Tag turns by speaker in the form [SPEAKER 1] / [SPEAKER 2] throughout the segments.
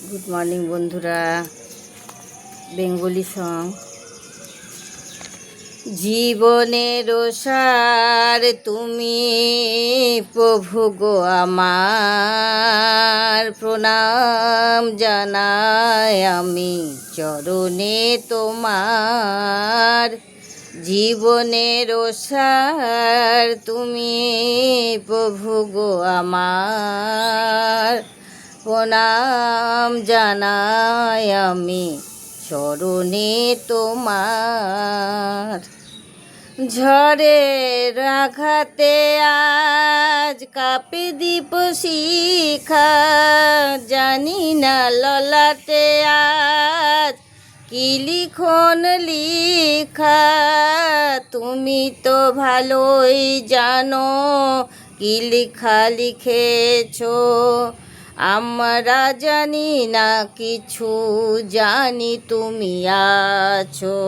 [SPEAKER 1] Good morning বন্ধুরা। Bengali song. জীবনের সার তুমি প্রভু গো, আমার প্রণাম জানাই আমি চরণে তোমার। জীবনের সার তুমি প্রভু গো, আমার প্রণাম জানাই আমি চরণে তোমার। ঝড়ের আঘাতে আজ কাঁপে দীপ শিখা, জানি না ললাটে আজ কি লিখন লিখা। তুমি তো ভালোই জানো কি লেখা লিখেছো, আমরা জানি না কিছু, জানি তুমি আছো।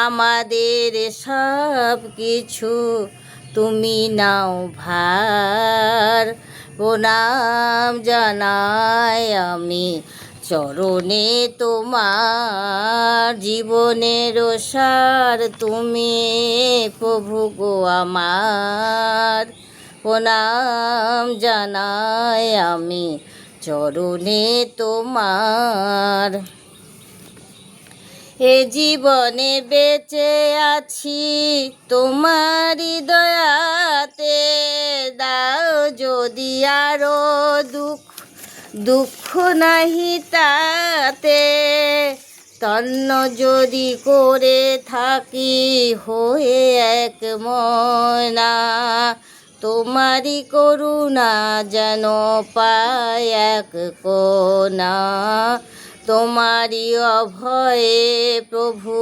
[SPEAKER 1] আমাদের সব কিছু তুমি নাও ভার। প্রণাম জানাই আমি চরণে তোমার। জীবনের সার তুমি প্রভু গো, আমার প্রণাম জানাই আমি চরণে তোমার। এ জীবনে বেঁচে আছি তোমারই দয়াতে, দাও যদি আরো দুঃখ নাহি তাতে। তন্ন যদি করে থাকি হয়ে এক ময়না, তোমারই করুণা যেন পায় এক কোনা। তোমারই অভয়ে প্রভু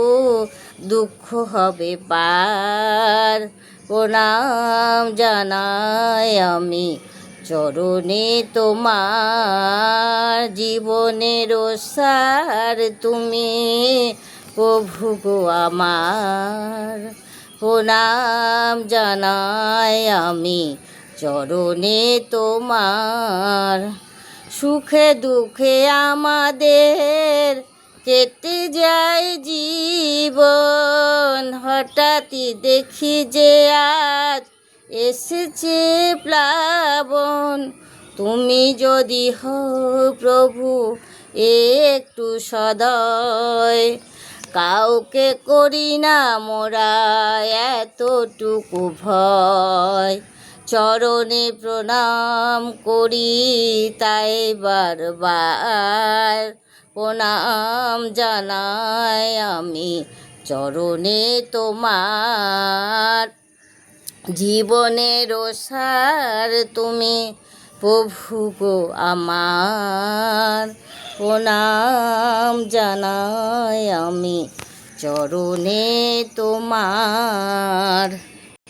[SPEAKER 1] দুঃখ হবে পার। প্রণাম জানাই আমি চরণে তোমার। জীবনের সার তুমি প্রভু গো, আমার প্রণাম জানাই আমি চরণে তোমার। সুখে দুঃখে আমাদের কেটে যায় জীবন, হঠাৎই দেখি যে আজ এসেছে প্লাবন। তুমি যদি হও প্রভু একটু সদয়, কাউকে করি না মোরা এতটুকু ভয়। চরণে প্রণাম করি তাই বারবার, প্রণাম জানাই আমি চরণে তোমার। জীবনের সার তুমি প্রভু গো, আমার প্রণাম জানাই আমি চরণে তোমার।